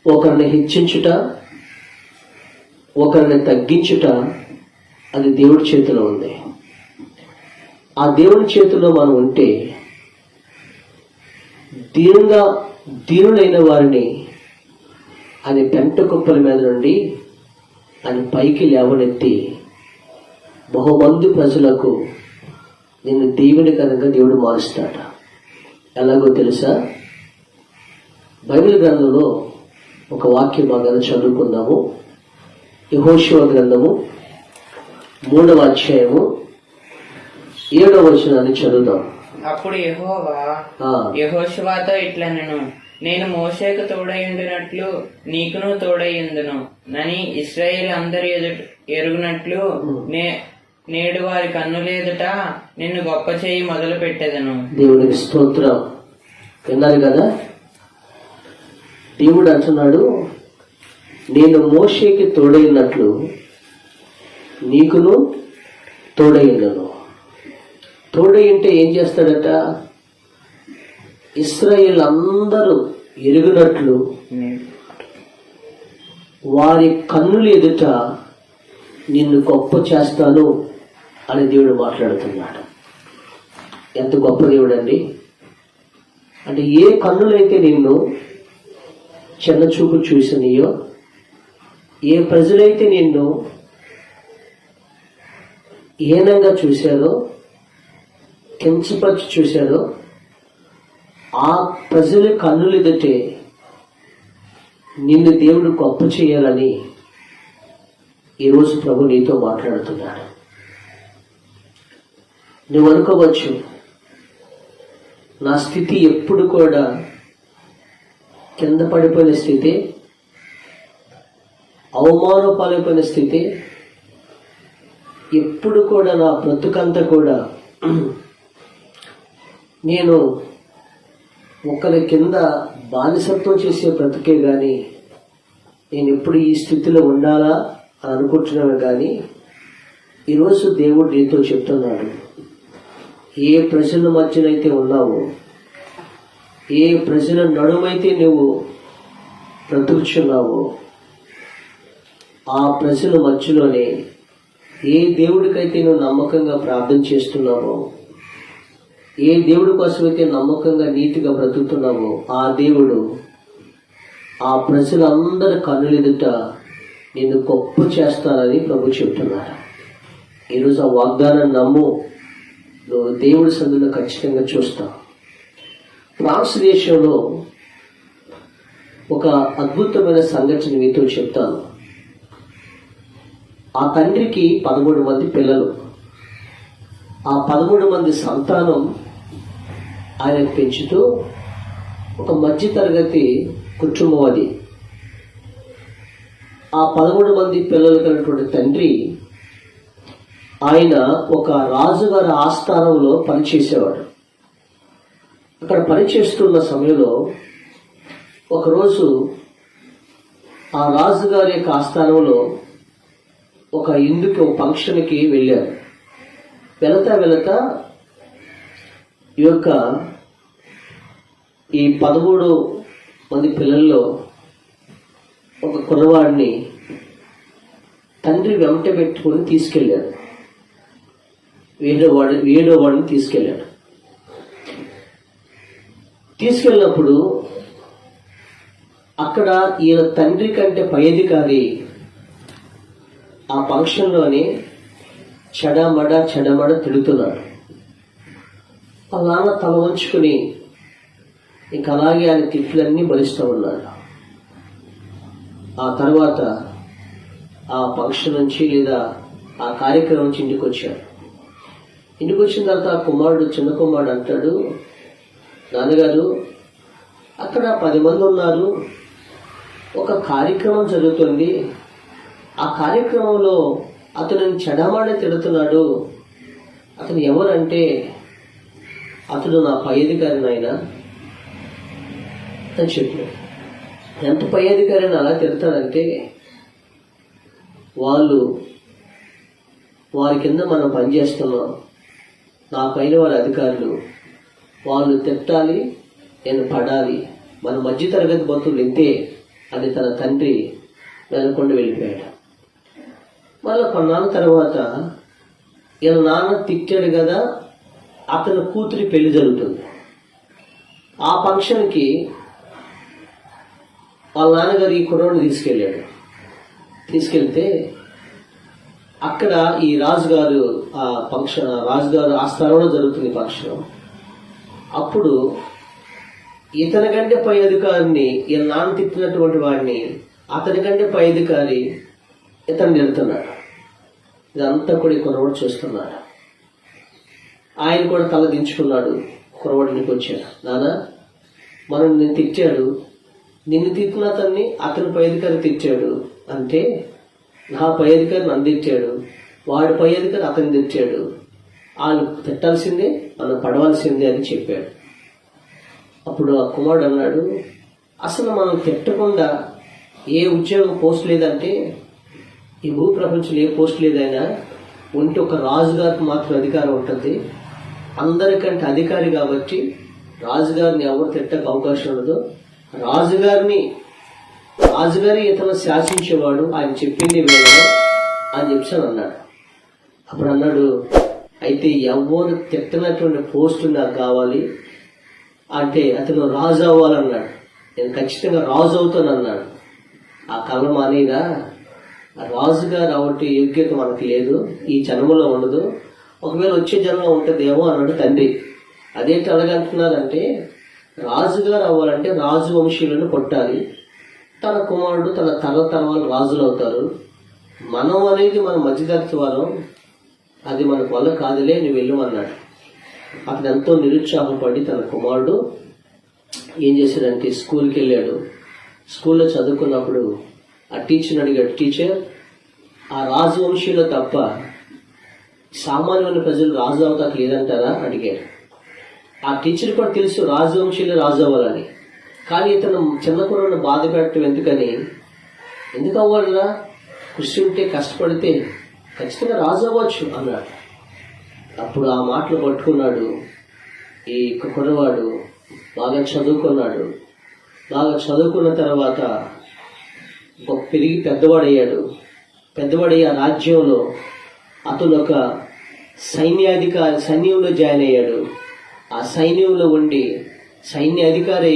ఒకరిని హెచ్చించుట, ఒకరిని తగ్గించుట అది దేవుడి చేతిలో ఉంది. ఆ దేవుడి చేతిలో మనం ఉంటే దీనులైన వారిని ఆయన పెంట కుప్పల మీద నుండి ఆయన పైకి లేవనెత్తి బహుమంది ప్రజలకు నిన్ను దీవెనకరంగా దేవుడు మారుస్తాడు. ఎలాగో తెలుసా? బైబిల్ గ్రంథంలో ఒక వాక్య భాగాన్ని చదువుకుందాము. యెహోషువ గ్రంథము 3వ అధ్యాయము 7వ వచనాన్ని చదువుదాం. అప్పుడు యెహోవా యెహోషువతో ఇట్లనెను, నేను మోషేకు తోడయుండినట్లు నీకును తోడయుందును నని ఇశ్రాయేలు అందరి ఎరుగునట్లు నేడు వారి కన్నులేదుట నిన్ను గొప్ప చేయి మొదలు పెట్టెదను. దేవునికి స్తోత్రం. విన్నారు కదా? దేవుడు అంటున్నాడు, నేను మోషేకి తోడైనట్లు నీకును తోడైనను. తోడైంటే ఏం చేస్తాడట? ఇశ్రాయేలు అందరూ ఎరుగునట్లు వారి కన్నుల ఎదుట నిన్ను గొప్ప చేస్తాను అని దేవుడు మాట్లాడుతున్నాడు. ఎంత గొప్ప దేవుడు అండి! అంటే ఏ కన్నులైతే నిన్ను చిన్న చూపు చూసినాయో, ఏ ప్రజలైతే నిన్ను హీనంగా చూశారో, కించపరిచి చూశారో, ఆ ప్రజల కన్నులు ఎదుటే నిన్ను దేవుడు గొప్ప చేయాలని ఈరోజు ప్రభు నీతో మాట్లాడుతున్నాడు. నువ్వు అనుకోవచ్చు, నా స్థితి ఎప్పుడు కూడా కింద పడిపోయిన స్థితి, అవమానం పాలైపోయిన స్థితి, ఎప్పుడు కూడా నా బ్రతుకంతా కూడా నేను ఒకరి కింద బానిసత్వం చేసే బ్రతుకే కానీ నేను ఎప్పుడు ఈ స్థితిలో ఉండాలా అని అనుకుంటున్నాను. కానీ ఈరోజు దేవుడు నీతో చెప్తున్నాడు, ఏ ప్రజల మధ్యనైతే ఉన్నావో, ఏ ప్రజల నడుమైతే నువ్వు బ్రతుకుచున్నావో, ఆ ప్రజల మధ్యలోనే ఏ దేవుడికైతే నువ్వు నమ్మకంగా ప్రార్థన చేస్తున్నావో, ఏ దేవుడి కోసమైతే నమ్మకంగా నీతిగా బ్రతుకుతున్నావో, ఆ దేవుడు ఆ ప్రజలందరి కన్నులెదుట నిన్ను గొప్ప చేస్తానని ప్రభు చెప్తున్నాడు. ఈరోజు ఆ వాగ్దానాన్ని నమ్ము, నువ్వు దేవుడి సన్నిధిలో ఖచ్చితంగా చూస్తావు. ఫ్రాన్స్ దేశంలో ఒక అద్భుతమైన సంఘటన మీతో చెప్తాను. ఆ తండ్రికి 13 మంది పిల్లలు. ఆ 13 మంది సంతానం ఆయన పెంచుతూ ఒక మధ్య తరగతి కుటుంబం అది. ఆ 13 మంది పిల్లలు కలిగినటువంటి తండ్రి ఆయన ఒక రాజుగారి ఆస్థానంలో పనిచేసేవాడు. అక్కడ పనిచేస్తున్న సమయంలో ఒకరోజు ఆ రాజుగారి యొక్క ఆస్థానంలో ఒక ఫంక్షన్కి వెళ్ళారు. వెళతా ఈ 13 మంది పిల్లల్లో ఒక కుర్రవాడిని తండ్రి వెంట పెట్టుకుని తీసుకెళ్ళాడు. ఏడో వాడిని తీసుకెళ్ళినప్పుడు అక్కడ ఈయన తండ్రి కంటే పై అధికారి ఆ ఫంక్షన్లోని చెడమడ తిడుతున్నాడు. ఆ నాన్న తల వంచుకుని ఇంక అలాగే ఆయన తిట్లన్నీ భరిస్తూ ఉన్నాడు. ఆ తర్వాత ఆ ఫంక్షన్ నుంచి లేదా ఆ కార్యక్రమం నుంచి ఇంటికి వచ్చాడు. ఇంటికి వచ్చిన తర్వాత ఆ చిన్న కుమారుడు అంటాడు, నాన్నగారు అక్కడ 10 మంది ఉన్నారు, ఒక కార్యక్రమం జరుగుతుంది, ఆ కార్యక్రమంలో అతను చెడమాడే తిడుతున్నాడు. అతను ఎవరంటే అతడు నా పై అధికారి నాయన అని చెప్పాడు. ఎంత పై అధికారిని అలా తిడతాడంటే వారి కింద మనం పనిచేస్తున్నాం, నా పైన వారి అధికారులు, వాళ్ళు తిట్టాలి, నేను పడాలి. మన మధ్య తరగతి బంధువులు ఇంతే, అది తన తండ్రి వెనకుండా వెళ్ళిపోయాడు. మళ్ళీ కొన్నాళ్ళ తర్వాత ఈయన నాన్న తిట్టాడు కదా, అతని కూతురి పెళ్లి జరుగుతుంది. ఆ ఫంక్షన్కి వాళ్ళ నాన్నగారు ఈ కుర్రోడిని తీసుకెళ్తే అక్కడ ఈ రాజుగారు ఆ స్థలంలో జరుగుతుంది ఫంక్షన్. అప్పుడు ఇతని కంటే పై అధికారిని, ఈయన నాన్న తిట్టినటువంటి వాడిని అతని కంటే పై అధికారి ఇతను నిలుతున్నాడు. ఇదంతా కూడా ఈ కుర్రవాడు చూస్తున్నాడు. ఆయన కూడా తల దించుకున్నాడు. కుర్రవాడికి వచ్చాడు, నాన్న మనం నిన్ను తిట్టాడు, నిన్ను తిట్టిన అతని పై అధికారి తిట్టాడు అంటే నా పై అధికారి నన్ను తిట్టాడు, వాడి పై అధికారి అతన్ని తిట్టాడు, వాళ్ళు తిట్టాల్సిందే మనం పడవలసిందే అని చెప్పాడు. అప్పుడు ఆ కుమారుడు అన్నాడు, అసలు మనం తిట్టకుండా ఏ ఉద్యోగం పోస్ట్ లేదంటే ఈ భూ ప్రపంచంలో ఏ పోస్ట్ లేదైనా ఉంటే ఒక రాజుగారికి మాత్రం అధికారం ఉంటుంది. అందరికంటే అధికారి కాబట్టి రాజుగారిని ఎవరు తిట్టక అవకాశం ఉండదు. రాజుగారి ఇతను శాసించేవాడు, ఆయన చెప్పింది వేయడం అని చెప్పాను అన్నాడు. అప్పుడు అన్నాడు, అయితే ఎవరు తిట్టనటువంటి పోస్టు నాకు కావాలి అంటే అతను రాజు అవ్వాలన్నాడు. నేను ఖచ్చితంగా రాజు అవుతాను అన్నాడు. ఆ కళ మానేగా, రాజుగారు అవటి యోగ్యత మనకు లేదు, ఈ జన్మలో ఉండదు, ఒకవేళ వచ్చే జన్మలో ఉంటుందేమో అన్నాడు తండ్రి. అదేంటి అలాగంటున్నారంటే, రాజుగారు అవ్వాలంటే రాజు వంశీయులను కొట్టాలి, తన కుమారుడు తన తరతరాలు రాజులు అవుతారు. మనం అనేది మన మధ్యతరగతి వారం, అది మనకు వల్ల కాదులే, నువ్వు వెళ్ళమన్నాడు. అతను ఎంతో నిరుత్సాహపడి తన కుమారుడు ఏం చేశాడంటే స్కూల్కి వెళ్ళాడు. స్కూల్లో చదువుకున్నప్పుడు ఆ టీచర్ని అడిగాడు, టీచర్ ఆ రాజవంశీయులు తప్ప సామాన్యమైన ప్రజలు రాజు అవుతాక లేదంటారా అడిగాడు. ఆ టీచర్ కూడా తెలుసు రాజవంశీయులు రాజు అవ్వాలని, కానీ ఇతను చిన్న కుర్రను బాధ పెట్టడం ఎందుకు అవ్వాలరా, కృషి ఉంటే కష్టపడితే ఖచ్చితంగా రాజు అవ్వచ్చు అన్నాడు. అప్పుడు ఆ మాటలు పట్టుకున్నాడు ఈ కుర్రవాడు. బాగా చదువుకున్నాడు. బాగా చదువుకున్న తర్వాత పెరిగి పెద్దవాడయ్యి ఆ రాజ్యంలో అతను ఒక సైన్యంలో జాయిన్ అయ్యాడు. ఆ సైన్యంలో ఉండి సైన్య అధికారి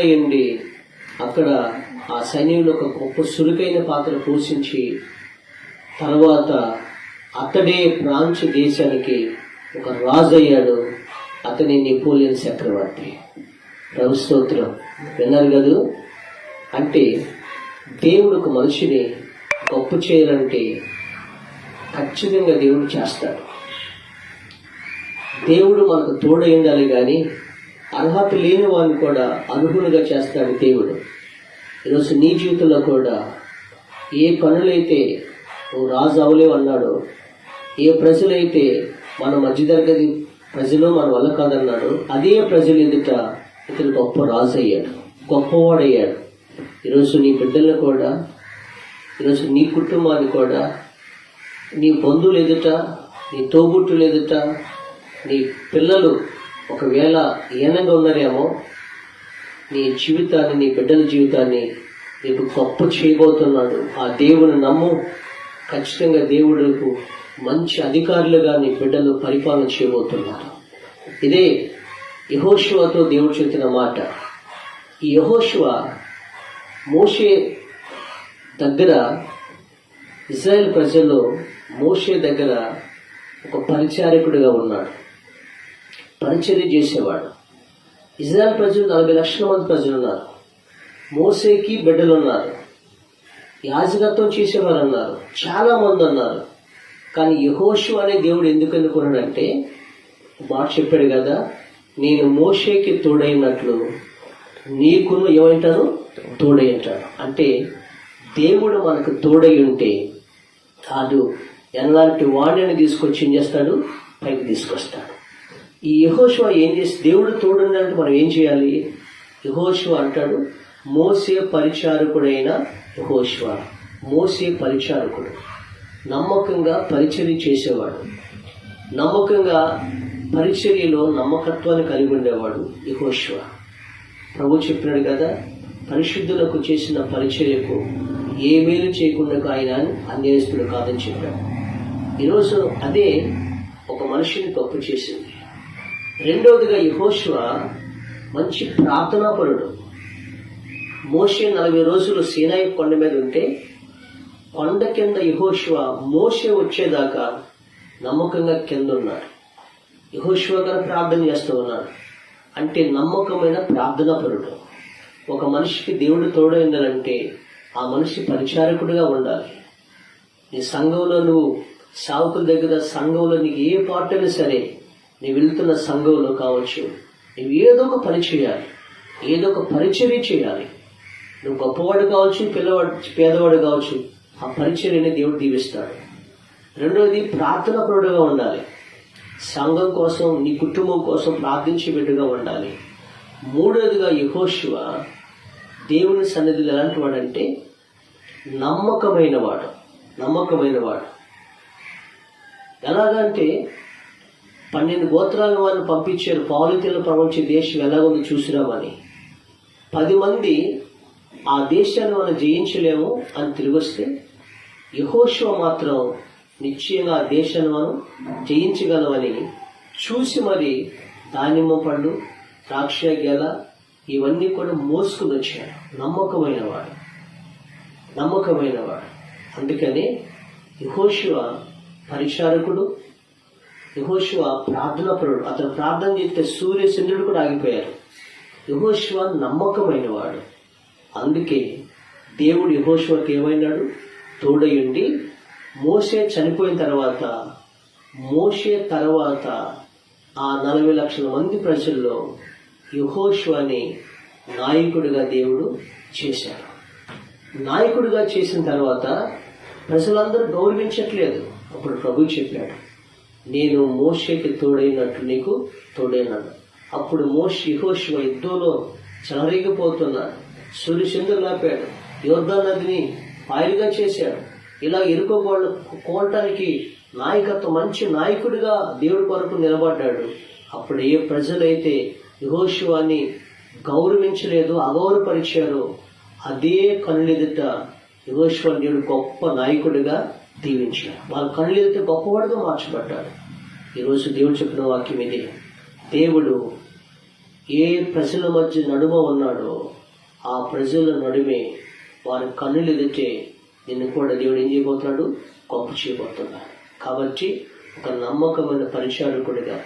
అయ్యండి అక్కడ ఆ సైన్యంలో ఒక గొప్ప చురుకైన పాత్ర పోషించి తర్వాత అతడే ఫ్రాన్స్ దేశానికి ఒక రాజు అయ్యాడు. అతని నెపోలియన్ చక్రవర్తి. ప్రభు స్తోత్రం. విన్నారు కదా? అంటే దేవుడు ఒక మనిషిని గొప్ప చేయాలంటే ఖచ్చితంగా దేవుడు చేస్తాడు. దేవుడు మనకు తోడై ఉండాలి, కానీ అర్హత లేని వాడిని కూడా అర్హులుగా చేస్తాడు దేవుడు. ఈరోజు నీ జీవితంలో కూడా ఏ పనులైతే నువ్వు రాజు అవలేవు అన్నాడో, ఏ ప్రజలైతే మన మధ్యతరగతి ప్రజలు మన వల్ల కాదన్నాడు, అదే ప్రజలు ఎదుట ఇతను గొప్ప రాజు అయ్యాడు, గొప్పవాడయ్యాడు. ఈరోజు నీ బిడ్డలను కూడా, ఈరోజు నీ కుటుంబాన్ని కూడా, నీ బంధువులు ఎదుట, నీ తోబుట్టులు ఎదుట, నీ పిల్లలు ఒకవేళ హీనంగా ఉన్నారేమో, నీ జీవితాన్ని, నీ బిడ్డల జీవితాన్ని నీకు గొప్ప చేయబోతున్నాడు. ఆ దేవుని నమ్ము. ఖచ్చితంగా దేవుడుకు మంచి అధికారులుగా నీ బిడ్డలు పరిపాలన చేయబోతున్నారు. ఇదే యెహోషువతో దేవుడు చెప్పిన మాట. ఈ యెహోషువ మోషే దగ్గర, ఇశ్రాయేల్ ప్రజల్లో మోషే దగ్గర ఒక పరిచారకుడిగా ఉన్నాడు, పరిచర్య చేసేవాడు. ఇశ్రాయేల్ ప్రజలు 40 లక్షల మంది ప్రజలు ఉన్నారు. మోసేకి బిడ్డలు ఉన్నారు, యాజకత్వం చేసేవారు అన్నారు, చాలా మంది ఉన్నారు. కానీ యెహోషువ అనే దేవుడు ఎందుకు ఎన్నుకున్నాడంటే, మాట చెప్పాడు కదా, నేను మోషేకి తోడైనట్లు నీకును ఏమంటాను తోడై ఉంటాను. అంటే దేవుడు మనకు తోడై ఉంటే కాదు, ఎలాంటి వాడిని తీసుకొచ్చి ఏం చేస్తాడు, పైకి తీసుకొస్తాడు. ఈ యెహోషువ ఏం చేసి, దేవుడు తోడుందంటే మనం ఏం చేయాలి? యెహోషువ అంటాడు, మోసే పరిచారకుడైన యెహోషువ. మోసే పరిచారకుడు, నమ్మకంగా పరిచర్య చేసేవాడు, నమ్మకంగా పరిచర్యలో నమ్మకత్వాన్ని కలిగి ఉండేవాడు యెహోషువ. ప్రభు చెప్పినాడు కదా, పరిశుద్ధులకు చేసిన పరిచర్యకు ఏ మేలు చేయకుండా ఆయన అన్యాయస్తుడు కాదని చెప్పాడు. ఈరోజు అదే ఒక మనిషిని గొప్ప చేసింది. రెండవదిగా యెహోషువ మంచి ప్రార్థనాపరుడు. మోషే 40 రోజులు సీనాయి కొండ మీద ఉంటే కొండ కింద యెహోషువ మోషే వచ్చేదాకా నమ్మకంగా కింద ఉన్నాడు. యెహోషువ గారు ప్రార్థన చేస్తూ ఉన్నాడు. అంటే నమ్మకమైన ప్రార్థనాపరుడు. ఒక మనిషికి దేవుడు తోడైందంటే ఆ మనిషి పరిచారకుడిగా ఉండాలి. నీ సంఘంలో నువ్వు సావుకుల దగ్గర సంఘంలో నీకు ఏ పాటైనా సరే, నీవు వెళ్తున్న సంఘంలో కావచ్చు, నువ్వు ఏదో ఒక పని చేయాలి, ఏదో ఒక పరిచర్య చేయాలి. నువ్వు గొప్పవాడు కావచ్చు, పేదవాడు కావచ్చు, ఆ పరిచర్యని దేవుడు దీవిస్తాడు. రెండవది ప్రార్థనాపరుడుగా ఉండాలి. సంఘం కోసం, నీ కుటుంబం కోసం ప్రార్థించే బిడ్డగా ఉండాలి. మూడవదిగా యెహోషువ దేవుని సన్నిధిలో ఎలాంటి వాడంటే నమ్మకమైన వాడు. ఎలాగంటే 12 గోత్రాల వారిని పంపించారు, పావులతీల ప్రపంచ దేశం ఎలాగుందో చూసినామని. 10 మంది ఆ దేశాన్ని మనం జయించలేము అని తిరిగి వస్తే, యెహోషువ మాత్రం నిశ్చయంగా ఆ దేశాన్ని మనం జయించగలమని చూసి మరి దానిమ్మ పండు, ద్రాక్ష గెల ఇవన్నీ కూడా మోసుకుని వచ్చాడు. నమ్మకమైన వాడు. అందుకని యెహోషువ పరిచారకుడు, యెహోషువ ప్రార్థనాపరుడు. అతను ప్రార్థన చేస్తే సూర్య చంద్రుడు కూడా ఆగిపోయారు. యెహోషువ నమ్మకమైన వాడు. అందుకే దేవుడు యెహోషువకి ఏమైనాడు? తోడయుండి మోషే చనిపోయిన తర్వాత ఆ 40 లక్షల మంది ప్రజల్లో యెహోషువని నాయకుడిగా దేవుడు చేశాడు. నాయకుడిగా చేసిన తర్వాత ప్రజలందరూ గౌరవించట్లేదు. అప్పుడు ప్రభు చెప్పాడు, నేను మోషేకి తోడైనట్లు నీకు తోడైనాడు. అప్పుడు యెహోషువ యుద్ధంలో చెలరేగిపోతున్నాడు. సూర్యచంద్రులు ఆపాడు. యోర్దాను నదిని పాయలుగా చేశాడు. ఇలా ఎరుకో కోల్టానికి నాయకత్వం, మంచి నాయకుడిగా దేవుడి కొరకు నిలబడ్డాడు. అప్పుడు ఏ ప్రజలైతే యెహోషువని గౌరవించలేదు, అగౌరవపరిచారో, అదే కళ్ళెదుట యెహోషువ దేవుడు గొప్ప నాయకుడిగా దీవించాడు. వాళ్ళ కళ్ళెదుట గొప్పవాడుగా మార్చబడ్డాడు. ఈరోజు దేవుడు చెప్పిన వాక్యం ఇది. దేవుడు ఏ ప్రజల మధ్య నడుమ ఉన్నాడో ఆ ప్రజల నడుమే వారి కన్నులెదుటే నిన్ను కూడా దేవుడు ఏం చేయబోతున్నాడు? గొప్ప చేయబోతున్నాడు. కాబట్టి ఒక నమ్మకమైన పరిచారకుడిగా,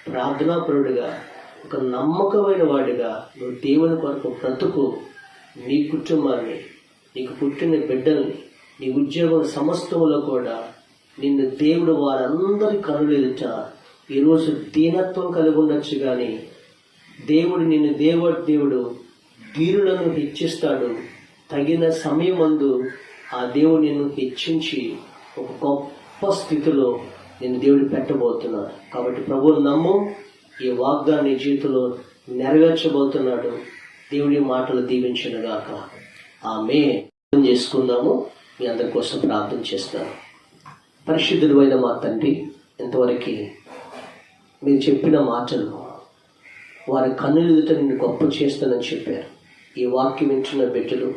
ప్రార్థనాపరుడిగా, ఒక నమ్మకమైన వాడిగా నువ్వు దేవుని కొరకు బ్రతుకు. నీ కుటుంబాన్ని, నీకు పుట్టిన బిడ్డల్ని, నీ ఉద్యోగం సమస్తములో కూడా నిన్ను దేవుడు వారందరి కనులెదుట ఈరోజు దీనత్వం కలిగి ఉండొచ్చు. కానీ నిన్ను దేవుడు దీనులను హెచ్చిస్తాడు. తగిన సమయమందు ఆ దేవుడు నిన్ను హెచ్చించి ఒక గొప్ప స్థితిలో నిన్ను దేవుడు పెట్టబోతున్నాడు. కాబట్టి ప్రభువును నమ్ము. ఈ వాగ్దాన్ని జీవితంలో నెరవేర్చబోతున్నాడు. దేవుడి మాటలు దీవించునుగాక. ఆమేన్. చేసుకుందాము. మీ అందరి కోసం ప్రార్థన చేస్తాను. పరిశుద్ధుడు అయిన మా తండ్రి, ఇంతవరకు మీరు చెప్పిన మాటలు వారి కన్నులెదుట నిన్ను గొప్ప చేస్తానని చెప్పారు. ఈ వాక్యం వింటున్న బిడ్డలు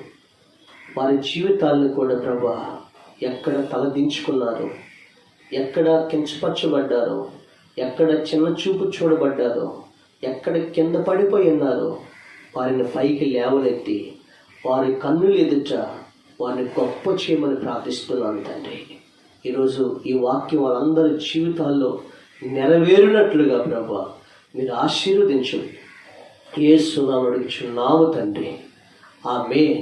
వారి జీవితాలను కూడా ప్రభా ఎక్కడ తలదించుకున్నారో, ఎక్కడ కించపరచబడ్డారో, ఎక్కడ చిన్న చూపు చూడబడ్డారో, ఎక్కడ కింద పడిపోయి ఉన్నారో వారిని పైకి లేవనెత్తి వారి కన్నులు ఎదుట వారిని గొప్ప చేయమని ప్రార్థిస్తున్నాను తండ్రి. ఈరోజు ఈ వాక్యం వాళ్ళందరి జీవితాల్లో నెరవేరినట్లుగా ప్రభా మీరు ఆశీర్వదించు. యేసు నామమున అడుగుచున్నాము తండ్రి. ఆమేన్.